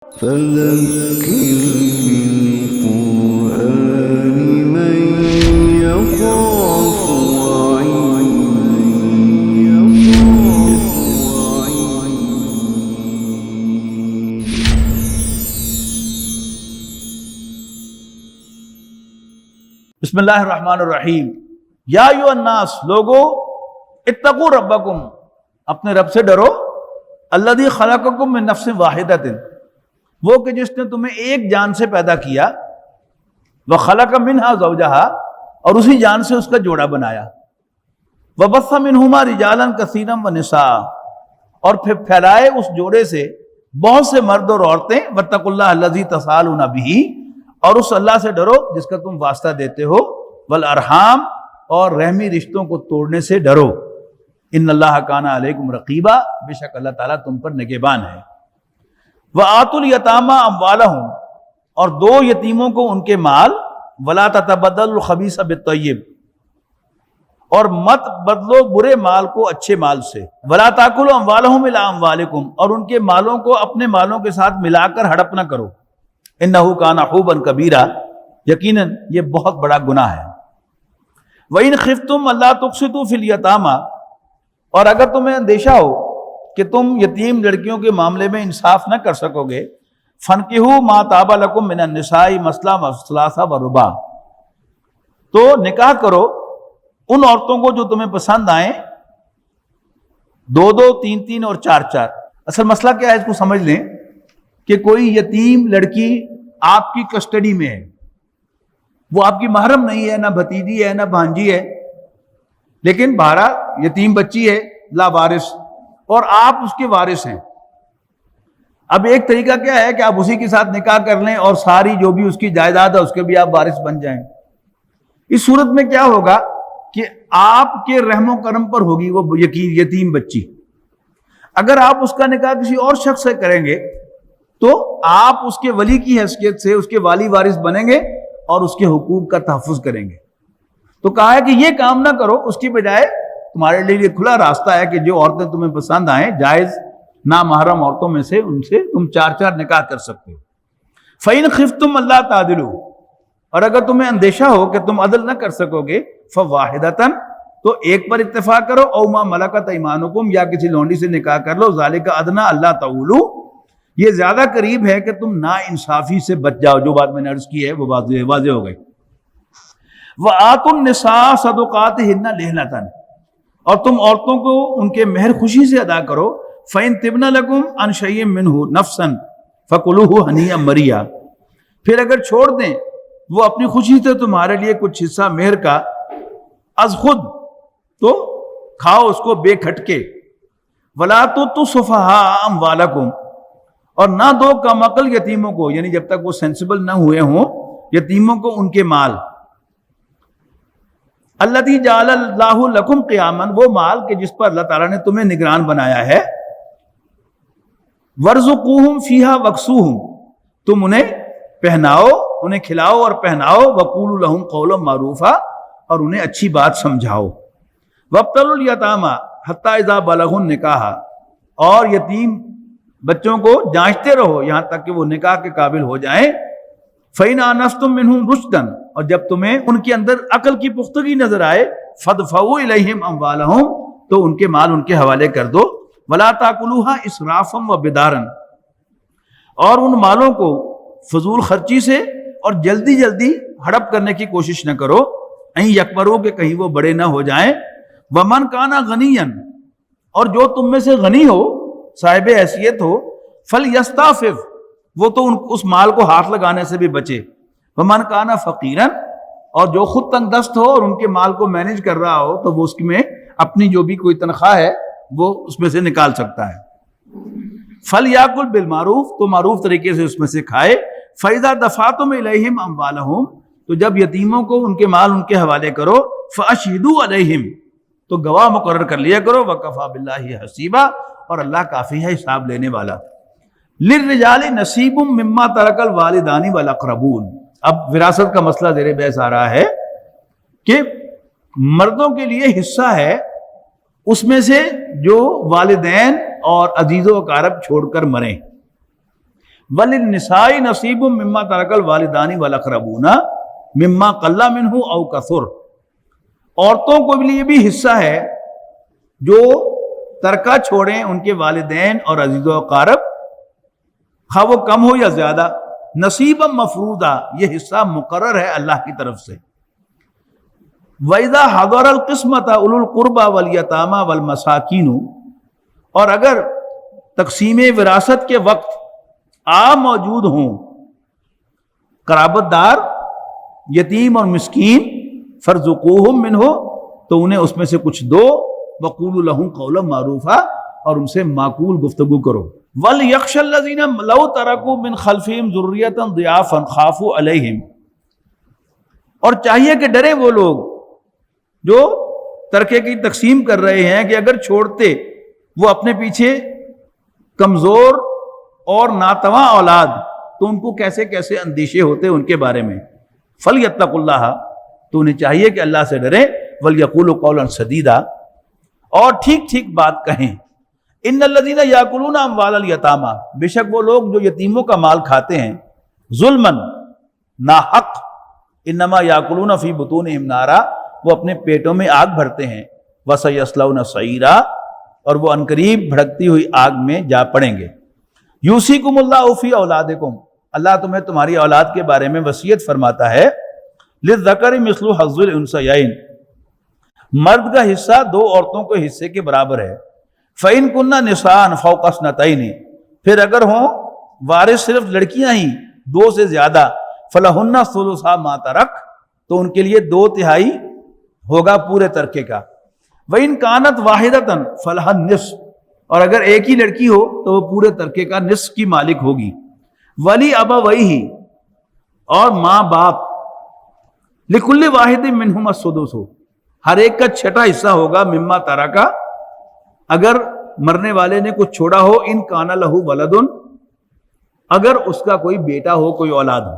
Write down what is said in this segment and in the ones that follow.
فذكر بالقرآن من يخاف بسم اللہ الرحمن الرحیم۔ یا ایھا الناس، لوگو اتقوا ربکم، اپنے رب سے ڈرو، الذی خلقکم من نفس واحدۃ، وہ کہ جس نے تمہیں ایک جان سے پیدا کیا، وخلق منہا زوجہا، اور اسی جان سے اس کا جوڑا بنایا، وبث منہما رجالا کثیرا ونساء، اور پھر پھیلائے اس جوڑے سے بہت سے مرد اور عورتیں، واتقوا اللہ الذی تساءلون بہ، اور اس اللہ سے ڈرو جس کا تم واسطہ دیتے ہو، والارحام، اور رحمی رشتوں کو توڑنے سے ڈرو، ان اللہ کان علیکم رقیبا، بے شک اللہ تعالیٰ تم پر نگہبان ہے۔ وآتوا الیتامی اموالہم، اور دو یتیموں کو ان کے مال، ولا تتبدلوا الخبیث بالطیب، اور مت بدلو برے مال کو اچھے مال سے، ولا تاکلوا اموالہم الی اموالکم، اور ان کے مالوں کو اپنے مالوں کے ساتھ ملا کر ہڑپ نہ کرو، انہ کان حوبا کبیرا، یقیناً یہ بہت بڑا گناہ ہے۔ وَإِنْ خِفْتُمْ أَلَّا تُقْسِطُوا فِي الْيَتَامَى، اور اگر تمہیں اندیشہ ہو کہ تم یتیم لڑکیوں کے معاملے میں انصاف نہ کر سکو گے، فَانْكِحُوا مَا طَابَ لَكُم مِّنَ النِّسَاءِ مَثْنَىٰ وَثُلَاثَ وَرُبَاع، تو نکاح کرو ان عورتوں کو جو تمہیں پسند آئیں، دو دو، تین تین اور چار چار۔ اصل مسئلہ کیا ہے، اس کو سمجھ لیں کہ کوئی یتیم لڑکی آپ کی کسٹڈی میں ہے، وہ آپ کی محرم نہیں ہے، نہ بھتیجی ہے نہ بھانجی ہے، لیکن بہرحال یتیم بچی ہے لا وارث، اور آپ اس کے وارث ہیں۔ اب ایک طریقہ کیا ہے کہ آپ اسی کے ساتھ نکاح کر لیں اور ساری جو بھی اس کی جائیداد ہے اس کے بھی آپ وارث بن جائیں۔ اس صورت میں کیا ہوگا کہ آپ کے رحم و کرم پر ہوگی وہ یتیم بچی۔ اگر آپ اس کا نکاح کسی اور شخص سے کریں گے تو آپ اس کے ولی کی حیثیت سے اس کے والی وارث بنیں گے اور اس کے حقوق کا تحفظ کریں گے۔ تو کہا ہے کہ یہ کام نہ کرو، اس کی بجائے تمہارے لیے یہ کھلا راستہ ہے کہ جو عورتیں تمہیں پسند آئیں، جائز نامحرم عورتوں میں سے، ان سے تم چار چار نکاح کر سکتے ہو۔ فَإِنْ خِفْتُمْ أَلَّا تَعْدِلُوا، اور اگر تمہیں اندیشہ ہو کہ تم عدل نہ کر سکو گے، فَوَاحِدَةً، تو ایک پر اتفاق کرو، أَوْ مَا مَلَكَتْ أَيْمَانُكُمْ، یا کسی لونڈی سے نکاح کر لو، ذَلِكَ أَدْنَىٰ أَلَّا تَعُولُوا، یہ زیادہ قریب ہے کہ تم نا انصافی سے بچ جاؤ۔ جو بات میں نے عرض کی ہے وہ واضح ہو گئی۔ وَآتُوا النِّسَاءَ صَدُقَاتِهِنَّ نِحْلَةً، اور تم عورتوں کو ان کے مہر خوشی سے ادا کرو، فَإِن طِبْنَ لَكُمْ عَنْ شَيْءٍ مِّنْهُ نَفْسًا فَكُلُوهُ هَنِيئًا مَرِيئًا، پھر اگر چھوڑ دیں وہ اپنی خوشی سے تمہارے لیے کچھ حصہ مہر کا، از خود، تو کھاؤ اس کو بے کھٹکے۔ وَلَا تُؤْتُوا السُّفَهَاءَ أَمْوَالَكُمْ، اور نہ دو کم عقل یتیموں کو، یعنی جب تک وہ سینسیبل نہ ہوئے ہوں، یتیموں کو ان کے مال، الذی جعل اللہ لکم قیاما، وہ مال کہ جس پر اللہ تعالیٰ نے تمہیں نگران بنایا ہے، وارزقوہم فیہا واکسوہم، تم انہیں پہناؤ، انہیں کھلاؤ اور پہناؤ، وقولوا لہم قولا معروفا، اور انہیں اچھی بات سمجھاؤ۔ وابتلوا الیتامی حتی اذا بلغوا النکاح، اور یتیم بچوں کو جانچتے رہو یہاں تک کہ وہ نکاح کے قابل ہو جائیں۔ فَإِنْ آنَسْتُم مِّنْهُمْ رُشْدًا، اور جب تمہیں ان کے اندر عقل کی پختگی نظر آئے، فَادْفَعُوا إِلَيْهِمْ أَمْوَالَهُمْ، تو ان کے مال ان کے حوالے کر دو، وَلَا تَأْكُلُوهَا إِسْرَافًا وَبِدَارًا، اور ان مالوں کو فضول خرچی سے اور جلدی جلدی ہڑپ کرنے کی کوشش نہ کرو، این یکبروا کہ کہیں وہ بڑے نہ ہو جائیں۔ وَمَنْ كَانَ غَنِيًّا، اور جو تم میں سے غنی ہو، صاحب حیثیت ہو، فَلْيَسْتَعْفِفْ، وہ تو اس مال کو ہاتھ لگانے سے بھی بچے۔ وَمَنْ كَانَ فَقِيرًا، اور جو خود تنگ دست ہو اور ان کے مال کو مینج کر رہا ہو تو وہ اس میں اپنی جو بھی کوئی تنخواہ ہے وہ اس میں سے نکال سکتا ہے۔ فَلْيَأْكُلْ بِالْمَعْرُوفِ، تو معروف طریقے سے اس میں سے کھائے۔ فَإِذَا دَفَعْتُمْ إِلَيْهِمْ أَمْوَالَهُمْ، تو جب یتیموں کو ان کے مال ان کے حوالے کرو، فَأَشْهِدُوا عَلَيْهِمْ، تو گواہ مقرر کر لیا کرو، وَكَفَى بِاللَّهِ حَسِيبًا، اور اللہ کافی ہے حساب لینے والا۔ لِلرِّجَالِ نَصِيبٌ مِّمَّا تَرَكَ الْوَالِدَانِ وَالْأَقْرَبُونَ، اب وراثت کا مسئلہ زیر بحث آ رہا ہے کہ مردوں کے لیے حصہ ہے اس میں سے جو والدین اور عزیز و اقارب چھوڑ کر مریں، وَلِلنِّسَاءِ نَصِيبٌ مِّمَّا تَرَكَ الْوَالِدَانِ وَالْأَقْرَبُونَ مِمَّا قَلَّ مِنْهُ أَوْ كَثُرَ، عورتوں کو لیے بھی حصہ ہے جو ترکہ چھوڑیں ان کے والدین اور عزیز و اقارب، خواہ وہ کم ہو یا زیادہ. نصیبا مفروضہ، یہ حصہ مقرر ہے اللہ کی طرف سے. وَإِذَا حَضَرَ الْقِسْمَةَ أُولُو الْقُرْبَى وَالْيَتَامَى وَالْمَسَاكِينُ، اور اگر تقسیم وراثت کے وقت آپ موجود ہوں، قرابت دار، یتیم اور مسکین، فَارْزُقُوهُم مِّنْهُ، تو انہیں اس میں سے کچھ دو. وَقُولُوا لَهُمْ قَوْلًا مَّعْرُوفًا، اور ان سے معقول گفتگو کرو. وَلْيَخْشَ الَّذِينَ لَوْ تَرَكُوا مِنْ خَلْفِهِمْ ذُرِّيَّةً ضِعَافًا خَافُوا عَلَيْهِمْ، اور چاہیے کہ ڈرے وہ لوگ جو ترکے کی تقسیم کر رہے ہیں کہ اگر چھوڑتے وہ اپنے پیچھے کمزور اور ناتواں اولاد تو ان کو کیسے کیسے اندیشے ہوتے ان کے بارے میں. فَلْيَتَّقُوا اللَّهَ، تو انہیں چاہیے کہ اللہ سے ڈریں. وَلْيَقُولُوا قَوْلًا سَدِيدًا، اور ٹھیک ٹھیک بات کہیں. ان الذین یاکلون اموال الیتامی، بے شک وہ لوگ جو یتیموں کا مال کھاتے ہیں، ظلمن، ناحق، انما یاکلون فی بطونہم نارا، وہ اپنے پیٹوں میں آگ بھرتے ہیں. وسیصلون سعیرا، اور وہ عنقریب بھڑکتی ہوئی آگ میں جا پڑیں گے. یوصیکم اللہ فی اولادکم، اللہ تمہیں تمہاری اولاد کے بارے میں وصیت فرماتا ہے. للذکر مثل حظ الانثیین، مرد کا حصہ دو عورتوں کے حصے کے برابر ہے. فَإِن كُنَّ نِسَاءً فَوْقَ اثْنَتَيْنِ، پھر اگر ہوں وارث صرف لڑکیاں ہی دو سے زیادہ، فَلَهُنَّ ثُلُثَا مَا تَرَكَ، تو ان کے لیے 2/3 ہوگا پورے ترکے کا. وَإِن كَانَتْ وَاحِدَةً فَلَهَا النِّصْفُ، اور اگر ایک ہی لڑکی ہو تو وہ پورے ترکے کا نصف کی مالک ہوگی. وَلِأَبَوَيْهِ، اور ماں باپ، لِكُلِّ وَاحِدٍ مِّنْهُمَا السُّدُسُ، ہر ایک کا چھٹا حصہ ہوگا. مما ترکا، اگر مرنے والے نے کچھ چھوڑا ہو. ان کانا لہو ولدن، اگر اس کا کوئی بیٹا ہو، کوئی اولاد ہو.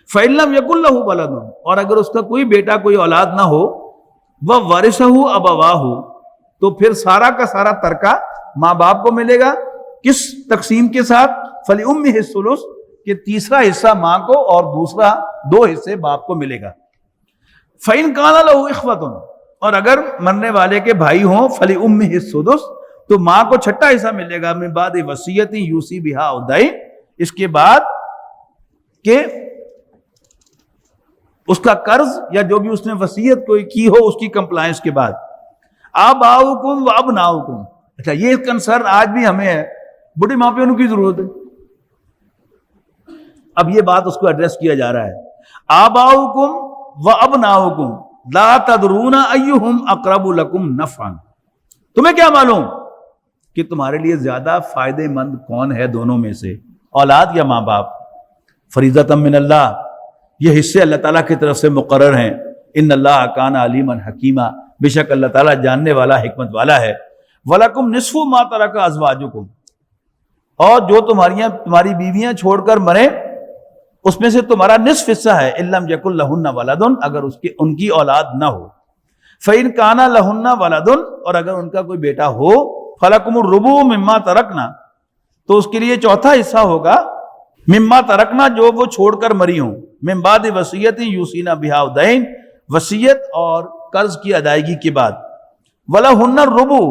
فَإِن لَّمْ يَكُن لَّهُ وَلَدٌ، اور اگر اس کا کوئی بیٹا کوئی اولاد نہ ہو. وَوَرِثَهُ أَبَوَاهُ، تو پھر سارا کا سارا ترکہ ماں باپ کو ملے گا. کس تقسیم کے ساتھ؟ فَلِأُمِّهِ الثُّلُث، کہ تیسرا حصہ ماں کو اور دوسرا 2 حصے باپ کو ملے گا. فَإِن كَانَ لَهُ إِخْوَةٌ، اور اگر مرنے والے کے بھائی ہوں، فَلِأُمِّهِ السُّدُسُ، تو ماں کو چھٹا حصہ ملے گا. من بعد وصیت یوصی بہا أو دین، اس کے بعد کہ اس کا قرض یا جو بھی اس نے وصیت کوئی کی ہو اس کی کمپلائنس کے بعد. آباؤکم و ابناؤکم، اچھا یہ کنسرن آج بھی ہمیں ہے، بڑے ماں پیوں کی ضرورت ہے. اب یہ بات اس کو ایڈریس کیا جا رہا ہے. آباؤکم و ابناؤکم لا تدرون ایہم اقرب لکم نفعا، تمہیں کیا معلوم کہ تمہارے لیے زیادہ فائدے مند کون ہے دونوں میں سے، اولاد یا ماں باپ. فریضۃ من اللہ، یہ حصے اللہ تعالیٰ کی طرف سے مقرر ہیں. ان اللہ کان علیما حکیما، بے شک اللہ تعالیٰ جاننے والا حکمت والا ہے. وَلَكُمْ نِصْفُ مَا تَرَكَ أَزْوَاجُكُمْ، اور جو تمہاری بیویاں چھوڑ کر مریں اس میں سے تمہارا نصف حصہ ہے. إِن لَّمْ يَكُن لَّهُنَّ وَلَدٌ، اگر ان کی اولاد نہ ہو. فَإِن كَانَ لَّهُنَّ وَلَدٌ، اور اگر ان کا کوئی بیٹا ہو. فَلَكُمُ الرُّبُعُ مِمَّا تَرَكْنَا، تو اس کے لیے چوتھا حصہ ہوگا. مما ترکنا، جو وہ چھوڑ کر مری ہوں. من بعد وصیت یوصینا بہا أو دین، وصیت اور قرض کی ادائیگی کے بعد. وَلَهُنَّ الرُّبُعُ،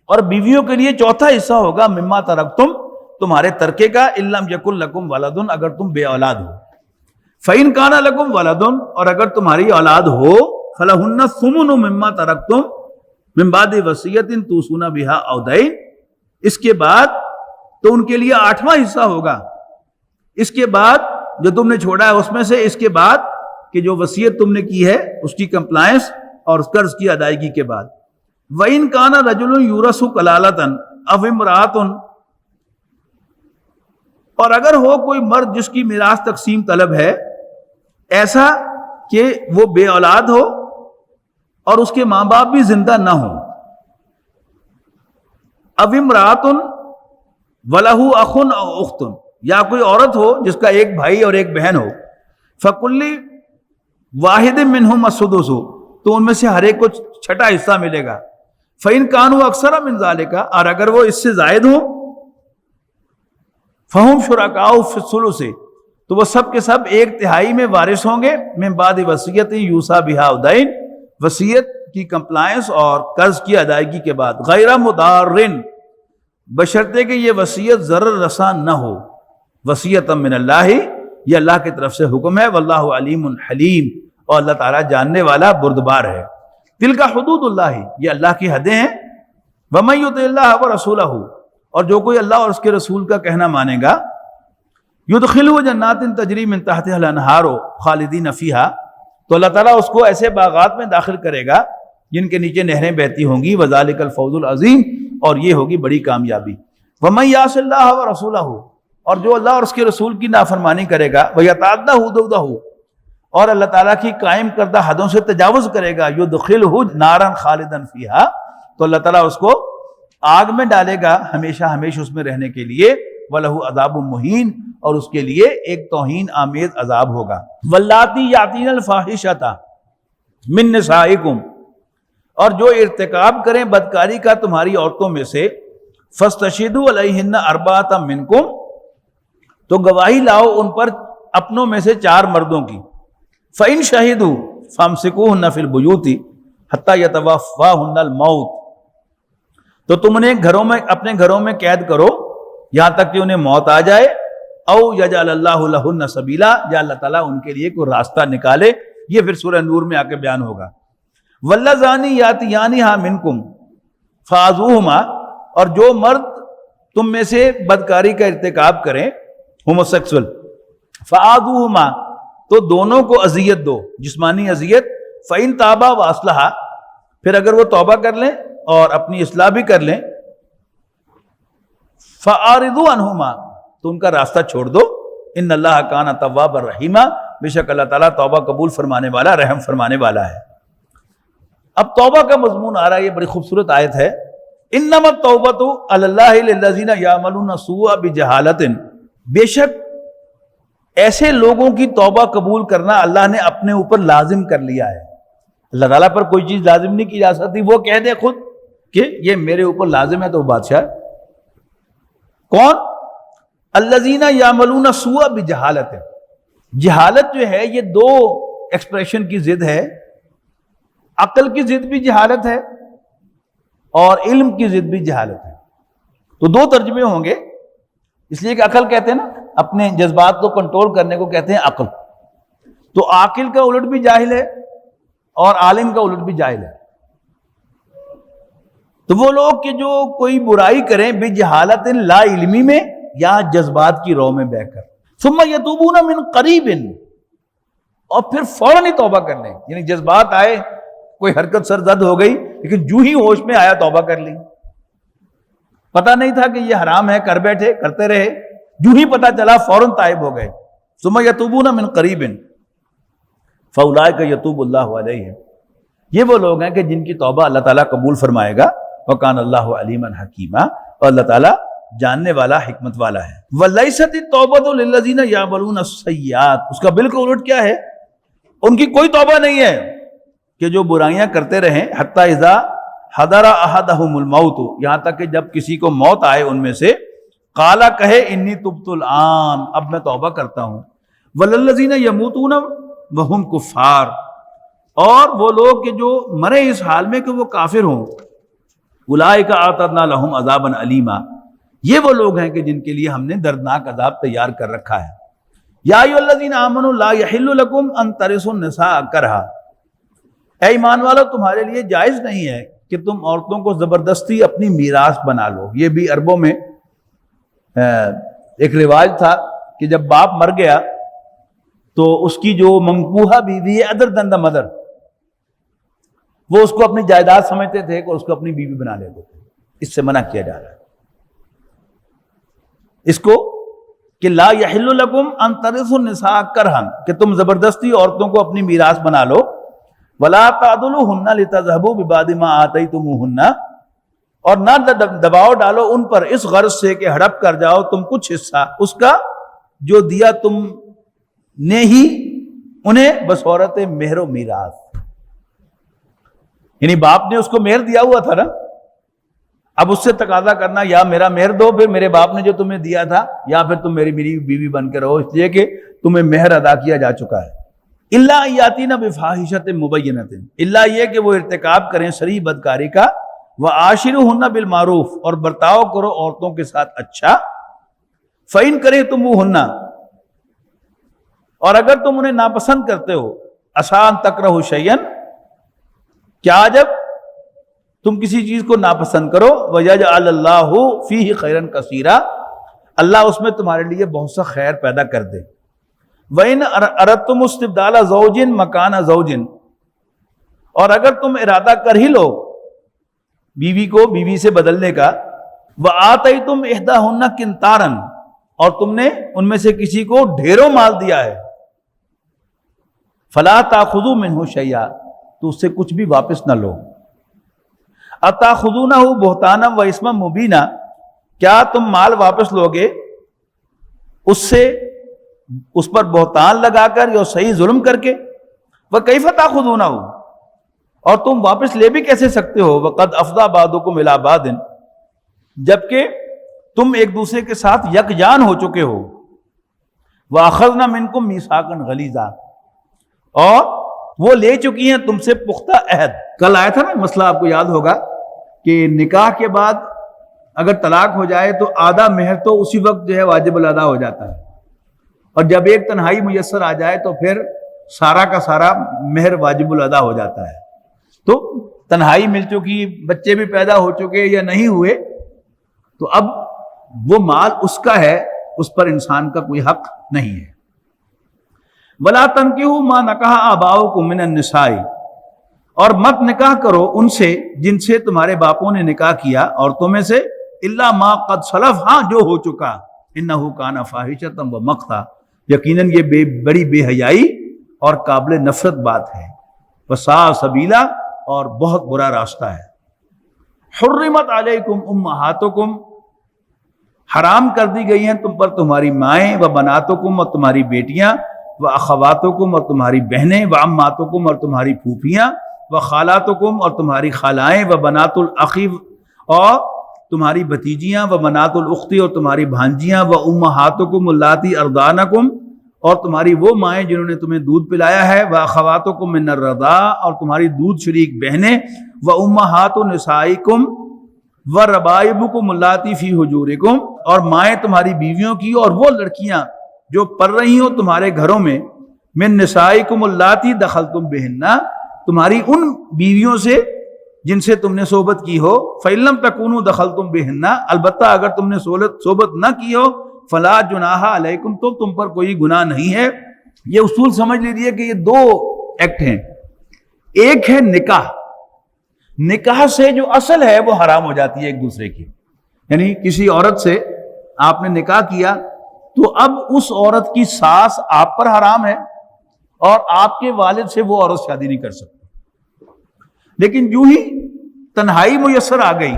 اور بیویوں کے لیے چوتھا حصہ ہوگا. مما ترکتم، تمہارے ترکے کا. إِن لَّمْ يَكُن لَّكُمْ وَلَدٌ، اگر تم بے اولاد ہو. فَإِن كَانَ لَكُمْ وَلَدٌ، اور اگر تمہاری اولاد ہو. فَلَهُنَّ الثُّمُنُ مِمَّا تَرَكْتُمْ مِن بَعْدِ وَصِيَّةٍ تُوصُونَ بِهَا أَوْ دَيْنٍ، اس کے بعد تو ان کے لیے 8واں حصہ ہوگا. اس کے بعد جو تم نے چھوڑا ہے اس میں سے، اس کے بعد کہ جو وصیت تم نے کی ہے اس کی کمپلائنس اور قرض کی ادائیگی کے بعد. وَإِن كَانَ رَجُلٌ يُورَثُ كَلَالَةً أَوْ امْرَأَةٌ، اور اگر ہو کوئی مرد جس کی میراث تقسیم طلب ہے، ایسا کہ وہ بے اولاد ہو اور اس کے ماں باپ بھی زندہ نہ ہوں. اب امرأۃ وَلَهُ أَخٌ أَوْ أُخْتٌ، یا کوئی عورت ہو جس کا ایک بھائی اور ایک بہن ہو. فَكُلِّ وَاحِدٍ مِّنْهُمَا السُّدُسُ، تو ان میں سے ہر ایک کو چھٹا حصہ ملے گا. فَإِن كَانُوا أَكْثَرَ مِنْ ذَلِكَ، اور اگر وہ اس سے زائد ہوں. فہم شرکاء فی الثلث، تو وہ سب کے سب 1/3 میں وارث ہوں گے، من بعد وصیت یوصی بہا او دین، وصیت کی کمپلائنس اور قرض کی ادائیگی کے بعد، غیر مضارن، بشرطے کہ یہ وصیت ضرر رساں نہ ہو، وصیت من اللہ، یہ اللہ کی طرف سے حکم ہے، واللہ علیم حلیم، اور اللہ تعالیٰ جاننے والا بردبار ہے۔ تلک حدود اللہ، یہ اللہ کی حدیں ہیں۔ ومن یطع اللہ ورسولہ، اور جو کوئی اللہ اور اس کے رسول کا کہنا مانے گا، یدخلہ جنات تجری من تحتها الانہار خالدین فیہا، تو اللہ تعالیٰ اس کو ایسے باغات میں داخل کرے گا جن کے نیچے نہریں بہتی ہوں گی، وذالک الفوز العظیم، اور یہ ہوگی بڑی کامیابی۔ ومن یعص اللہ ورسولہ، اور جو اللہ اور اس کے رسول کی نافرمانی کرے گا، ویتعدی حدودہ، اور اللہ تعالیٰ کی قائم کردہ حدوں سے تجاوز کرے گا، یدخلہ نارا خالدا فیہا، تو اللہ تعالیٰ اس کو آگ میں ڈالے گا ہمیشہ ہمیشہ اس میں رہنے کے لیے، وَلَهُ عَذَابٌ مُّہِینٌ، اور اس کے لیے ایک توہین آمیز عذاب ہوگا۔ وَاللَّاتِي يَأْتِينَ الْفَاحِشَةَ مِن نِّسَائِكُمْ، اور جو ارتکاب کریں بدکاری کا تمہاری عورتوں میں سے، فَاسْتَشْهِدُوا عَلَيْهِنَّ أَرْبَعَةً مِّنكُمْ، تو گواہی لاؤ ان پر اپنوں میں سے 4 مردوں کی، فَإِن شَهِدُوا فَامْسِكُوهُنَّ فِي الْبُيُوتِ حَتَّى يَتَوَفَّاهُنَّ الْمَوْتُ، تو تم انہیں اپنے گھروں میں قید کرو یہاں تک کہ انہیں موت آ جائے، او یجعل اللہ لہن سبیلا، یا اللہ تعالیٰ ان کے لیے کوئی راستہ نکالے، یہ پھر سورہ نور میں آ کے بیان ہوگا۔ واللذانی یاتیانہا منکم فآذوہما، اور جو مرد تم میں سے بدکاری کا ارتکاب کریں، ہوموسیکسول، فآذوہما، تو دونوں کو اذیت دو، جسمانی اذیت، فإن تابا واصلحا، پھر اگر وہ توبہ کر لیں اور اپنی اصلاح بھی کر لیں، فَأَعْرِضُوا عَنْهُمَا، تو ان کا راستہ چھوڑ دو، ان اللہ کان توابا رحیما، بے شک اللہ تعالیٰ توبہ قبول فرمانے والا، رحم فرمانے والا ہے۔ اب توبہ کا مضمون آ رہا ہے، یہ بڑی خوبصورت آیت ہے۔ انما التوبۃ علی اللہ للذین یعملون السوء بجہالۃ، بے شک ایسے لوگوں کی توبہ قبول کرنا اللہ نے اپنے اوپر لازم کر لیا ہے۔ اللہ تعالیٰ پر کوئی چیز لازم نہیں کی جا سکتی، وہ کہہ دے خود کہ یہ میرے اوپر لازم ہے تو وہ بادشاہ ہے۔ کون؟ الذین یعملون السوء بجہالۃ، جہالت جو ہے یہ 2 ایکسپریشن کی ضد ہے، عقل کی ضد بھی جہالت ہے اور علم کی ضد بھی جہالت ہے، تو 2 ترجمے ہوں گے، اس لیے کہ عقل کہتے ہیں نا، اپنے جذبات کو کنٹرول کرنے کو کہتے ہیں عقل، تو عاقل کا الٹ بھی جاہل ہے اور عالم کا الٹ بھی جاہل ہے۔ تو وہ لوگ کہ جو کوئی برائی کریں بجہالت لا علمی میں یا جذبات کی رو میں بہ کر، ثم یتوبون من قریب، اور پھر فوراً ہی توبہ کر لیں، یعنی جذبات آئے، کوئی حرکت سرزد ہو گئی لیکن جو ہی ہوش میں آیا توبہ کر لی، پتہ نہیں تھا کہ یہ حرام ہے، کر بیٹھے کرتے رہے، جو ہی پتہ چلا فوراً تائب ہو گئے، ثم یتوبون من قریب فاولئک یتوب اللہ علیہم، یہ وہ لوگ ہیں کہ جن کی توبہ اللہ تعالیٰ قبول فرمائے گا، وکان اللہ علیما حکیما، اور اللہ تعالیٰ جاننے والا حکمت والا ہے۔ وَلَيْسَتِ التَّوْبَةُ لِلَّذِينَ يَعْمَلُونَ السَّيِّئَاتِ، اس کا بالکل الٹ کیا ہے؟ ان کی کوئی توبہ نہیں ہے کہ جو برائیاں کرتے رہیں، حتی اذا حضر احدہم الموت، یہاں تک کہ جب کسی کو موت آئے ان میں سے، قال کہے انی تبت الآن، اب میں توبہ کرتا ہوں، وَلَلَّذِينَ يَمُوتُونَ وَهُمْ کفار، اور وہ لوگ کہ جو مرے اس حال میں کہ وہ کافر ہوں، اولئک اعتدنا لہم عذابا علیما، یہ وہ لوگ ہیں کہ جن کے لیے ہم نے دردناک عذاب تیار کر رکھا ہے۔ یا ایھا الذین آمنوا لا یحل لکم ان ترثوا النساء کرہا، اے ایمان والو تمہارے لیے جائز نہیں ہے کہ تم عورتوں کو زبردستی اپنی میراث بنا لو۔ یہ بھی عربوں میں ایک رواج تھا کہ جب باپ مر گیا تو اس کی جو منکوحہ بیوی ہے ادر دن دا مدر، وہ اس کو اپنی جائیداد سمجھتے تھے کہ اس کو اپنی بیوی بنا لیتے تھے، اس سے منع کیا جا رہا ہے اس کو کہ لا یحل لکم ان ترثوا النساء کرہا، کہ تم زبردستی عورتوں کو اپنی میراث بنا لو، ولا تعضلوہن لتذہبوا ببعض ما آتیتموہن، اور نہ دباؤ ڈالو ان پر اس غرض سے کہ ہڑپ کر جاؤ تم کچھ حصہ اس کا جو دیا تم نے ہی انہیں بصورت مہر و میراث، یعنی باپ نے اس کو مہر دیا ہوا تھا نا، اب اس سے تقاضا کرنا یا میرا مہر دو پھر میرے باپ نے جو تمہیں دیا تھا، یا پھر تم میری بیوی بن کے رہو، اس لیے کہ تمہیں مہر ادا کیا جا چکا ہے۔ الا یاتینا بفاحشۃ مبینۃ، الا یہ کہ وہ ارتکاب کریں صریح بدکاری کا، وعاشروہن بالمعروف، اور برتاؤ کرو عورتوں کے ساتھ اچھا، فإن کرہتموہن، اور اگر تم انہیں ناپسند کرتے ہو، عسیٰ ان تکرہوا شیئا، کیا جب تم کسی چیز کو ناپسند کرو، وَيَجْعَلَ اللَّهُ فِيهِ خَيْرًا كَثِيرًا، اللہ اس میں تمہارے لیے بہت سا خیر پیدا کر دے۔ وَإِنْ أَرَدْتُمُ اسْتِبْدَالَ زَوْجٍ مَكَانَ زَوْجٍ، اور اگر تم ارادہ کر ہی لو بیوی کو بیوی سے بدلنے کا، وَآتَيْتُمْ إِحْدَاهُنَّ قِنْطَارًا، اور تم نے ان میں سے کسی کو ڈھیروں مال دیا ہے، فَلَا تَأْخُذُوا مِنْهُ شَيْئًا، تو اس سے کچھ بھی واپس نہ لو۔ اتاخذونہ بہتانا و اسما مبینا، کیا تم مال واپس لوگے اس سے اس پر بہتان لگا کر یا صحیح ظلم کر کے؟ وکیف تاخذونہ، اور تم واپس لے بھی کیسے سکتے ہو؟ وقد افضى بعضکم الی بعض، جبکہ تم ایک دوسرے کے ساتھ یکجان ہو چکے ہو۔ واخذنا منکم میثاقا غلیظا، اور وہ لے چکی ہیں تم سے پختہ عہد۔ کل آیا تھا نا مسئلہ، آپ کو یاد ہوگا کہ نکاح کے بعد اگر طلاق ہو جائے تو آدھا مہر تو اسی وقت جو ہے واجب الادا ہو جاتا ہے، اور جب ایک تنہائی میسر آ جائے تو پھر سارا کا سارا مہر واجب الادا ہو جاتا ہے۔ تو تنہائی مل چکی، بچے بھی پیدا ہو چکے یا نہیں ہوئے، تو اب وہ مال اس کا ہے، اس پر انسان کا کوئی حق نہیں ہے۔ وَلَا تَنْكِحُوا مَا نَكَحَ آبَاؤُكُم مِّنَ النِّسَاءِ، اور مت نکاح کرو ان سے جن سے تمہارے باپوں نے نکاح کیا عورتوں میں سے، الا ما قد سلف، ہاں جو ہو چکا، انہ کان فاحشۃ ومقتا، یقیناً یہ بڑی بے حیائی اور قابل نفرت بات ہے، وساء سبیلا، اور بہت برا راستہ ہے۔ حرمت علیکم امہاتکم، حرام کر دی گئی ہیں تم پر تمہاری مائیں، و بناتکم، اور تمہاری بیٹیاں، و اخواتکم، اور تمہاری بہنیں، و عماتکم، اور تمہاری پھوپھیاں، و خالاتکم، اور تمہاری خالائیں، و بنات الاخی، اور تمہاری بھتیجیاں، و بنات الاختی، اور تمہاری بھانجیاں، و امہاتکم اللاتی ارضانکم، اور تمہاری وہ مائیں جنہوں نے تمہیں دودھ پلایا ہے، و اخواتکم من الرضاع، اور تمہاری دودھ شریک بہنیں، و امہات نسائکم و ربائبکم اللاتی فی حجورکم، اور مائیں تمہاری بیویوں کی، اور وہ لڑکیاں جو پڑ رہی ہوں تمہارے گھروں میں، من نسائکم اللاتی دخلتم بہن، تمہاری ان بیویوں سے جن سے تم نے صحبت کی ہو، فَإِن لَمْ تَكُونُوا دَخَلْتُمْ بِهِنَّ، البتہ اگر تم نے صحبت نہ کی ہو، فَلَا جُنَاحَ عَلَيْكُمْ، تو تم پر کوئی گناہ نہیں ہے۔ یہ اصول سمجھ لیجئے کہ یہ دو ایکٹ ہیں، ایک ہے نکاح، نکاح سے جو اصل ہے وہ حرام ہو جاتی ہے ایک دوسرے کی، یعنی کسی عورت سے آپ نے نکاح کیا تو اب اس عورت کی ساس آپ پر حرام ہے، اور آپ کے والد سے وہ عورت شادی نہیں کر سکتی۔ لیکن جو ہی تنہائی میسر آ گئی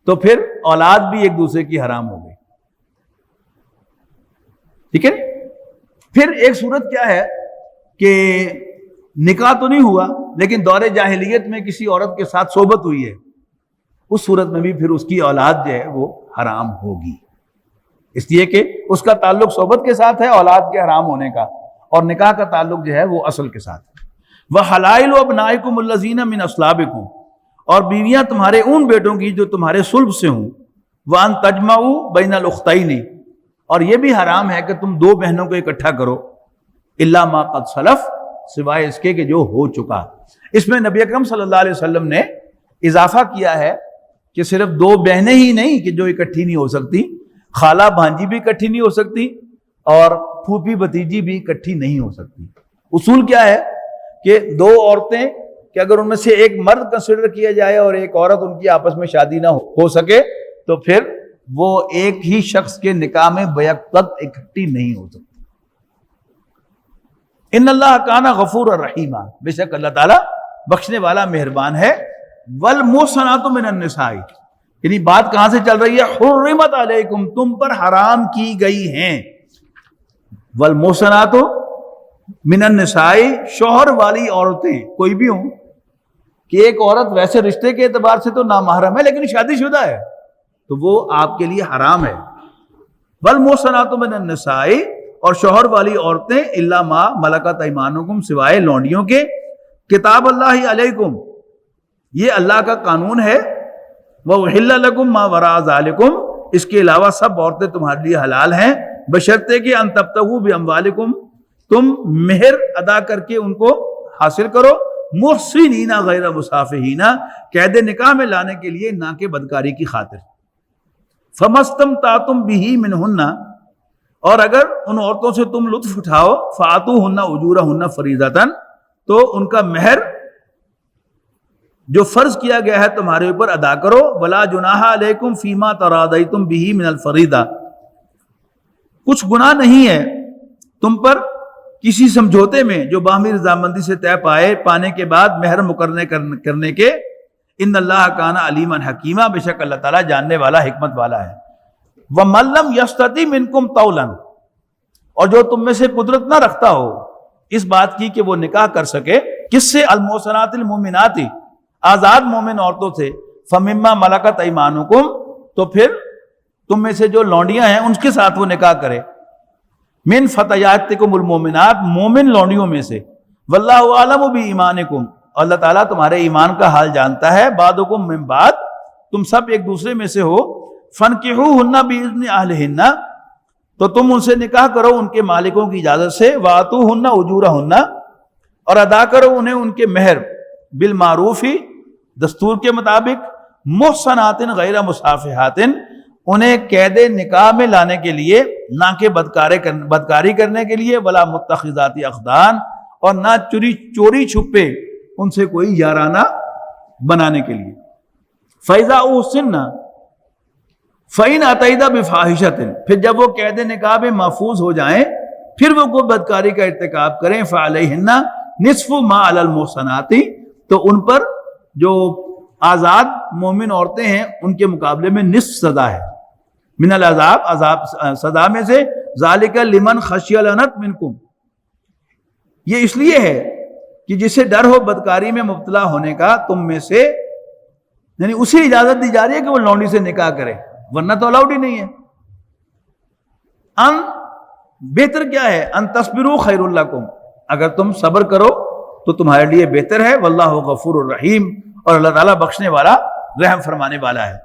تو پھر اولاد بھی ایک دوسرے کی حرام ہو گئی، ٹھیک ہے۔ پھر ایک صورت کیا ہے کہ نکاح تو نہیں ہوا لیکن دور جاہلیت میں کسی عورت کے ساتھ صحبت ہوئی ہے، اس صورت میں بھی پھر اس کی اولاد جو ہے وہ حرام ہوگی، اس لیے کہ اس کا تعلق صحبت کے ساتھ ہے اولاد کے حرام ہونے کا، اور نکاح کا تعلق جو ہے وہ اصل کے ساتھ ہے۔ وَحَلَائِلُ أَبْنَائِكُمُ الَّذِينَ مِنْ أَصْلَابِكُمْ، اور بیویاں تمہارے ان بیٹوں کی جو تمہارے صلب سے ہوں، وَأَن تَجْمَعُوا بَيْنَ الْأُخْتَيْنِ، اور یہ بھی حرام ہے کہ تم دو بہنوں کو اکٹھا کرو، إِلَّا مَا قَدْ سَلَف، سوائے اس کے کہ جو ہو چکا۔ اس میں نبی اکرم صلی اللہ علیہ وسلم نے اضافہ کیا ہے کہ صرف دو بہنیں ہی نہیں کہ جو اکٹھی نہیں ہو سکتی، خالہ بھانجی بھی اکٹھی نہیں ہو سکتی، اور پھوپھی بھتیجی بھی اکٹھی نہیں ہو سکتی۔ اصول کیا ہے کہ دو عورتیں کہ اگر ان میں سے ایک مرد کنسیڈر کیا جائے اور ایک عورت ان کی آپس میں شادی نہ ہو سکے تو پھر وہ ایک ہی شخص کے نکاح میں بیکتت اکٹھی نہیں ہو سکتی۔ ان اللہ کان غفور الرحیم، بے شک اللہ تعالیٰ بخشنے والا مہربان ہے۔ والمحصنات من النساء، یعنی بات کہاں سے چل رہی ہے؟ حرمت علیکم، تم پر حرام کی گئی ہیں۔ والمحصنات من النساء، شوہر والی عورتیں کوئی بھی ہوں، کہ ایک عورت ویسے رشتے کے اعتبار سے تو نامحرم ہے لیکن شادی شدہ ہے تو وہ آپ کے لیے حرام ہے. والمحصنات من النساء، اور شوہر والی عورتیں الا ما ملکت ایمانکم، سوائے لونڈیوں کے. کتاب اللہ علیکم، یہ اللہ کا قانون ہے. وَأُحِلَّ لَكُم مَّا وَرَاءَ ذَلِكُمْ، اس کے علاوہ سب عورتیں تمہارے لیے حلال ہیں، بشرطے کہ ان تبتغوا باموالکم، تم مہر ادا کر کے ان کو حاصل کرو. محسنین غیر مسافحین، قید نکاح میں لانے کے لیے نہ کہ بدکاری کی خاطر. فمستمتعتم به منہن، اور اگر ان عورتوں سے تم لطف اٹھاؤ، فآتوہن اجورہن فریضۃ، تو ان کا مہر جو فرض کیا گیا ہے تمہارے اوپر ادا کرو. ولا جناح علیکم فیما تراضیتم به من الفریضہ، کچھ گناہ نہیں ہے تم پر کسی سمجھوتے میں جو باہمی رضامندی سے طے پانے کے بعد مہر مقرر کرنے کے. ان اللہ کان علیما حکیما، بے شک اللہ تعالیٰ جاننے والا حکمت والا ہے. وَمَن لَّمْ يَسْتَطِعْ مِنكُمْ طَوْلًا، اور جو تم میں سے قدرت نہ رکھتا ہو اس بات کی کہ وہ نکاح کر سکے. کس سے؟ المحصنات المؤمنات، آزاد مومن عورتوں سے. فَمِمَّا مَلَكَتْ أَيْمَانُكُمْ، تو پھر تم میں سے جو لونڈیاں ہیں ان کے ساتھ وہ نکاح کرے. من فتياتكم المؤمنات، مومن لونڈیوں میں سے. واللہ اعلم بایمانکم، اللہ تعالیٰ تمہارے ایمان کا حال جانتا ہے. بعضکم من بعض، تم سب ایک دوسرے میں سے ہو. فانکحوہن باذن اہلہن، تو تم ان سے نکاح کرو ان کے مالکوں کی اجازت سے. وآتوہن اجورہن، اور ادا کرو انہیں ان کے مہر. بالمعروف، دستور کے مطابق. محصنات غیر مصافحات، انہیں قید نکاح میں لانے کے لیے نہ کہ بدکاری کرنے کے لیے. ولا متخذات اخدان، اور نہ چوری چھپے ان سے کوئی یارانہ بنانے کے لیے. فَإِذَا أُحْصِنَّ فَإِنْ أَتَيْنَ بِفَاحِشَةٍ، پھر جب وہ قید نکاح میں محفوظ ہو جائیں پھر وہ کوئی بدکاری کا ارتکاب کریں. فَعَلَيْهِنَّ نِصْفُ مَا عَلَى الْمُحْصَنَاتِ، تو ان پر جو آزاد مومن عورتیں ہیں ان کے مقابلے میں نصف سزا ہے. من العذاب، عذاب سزا میں سے. ذالک لمن خشی العنت منکم، یہ اس لیے ہے کہ جسے ڈر ہو بدکاری میں مبتلا ہونے کا تم میں سے، یعنی اسے اجازت دی جا رہی ہے کہ وہ لونڈی سے نکاح کرے، ورنہ تو الاؤڈ ہی نہیں ہے. ان بہتر کیا ہے؟ ان تصبروا خیر لکم، اگر تم صبر کرو تو تمہارے لیے بہتر ہے. واللہ غفور الرحیم، اور اللہ تعالیٰ بخشنے والا رحم فرمانے والا ہے.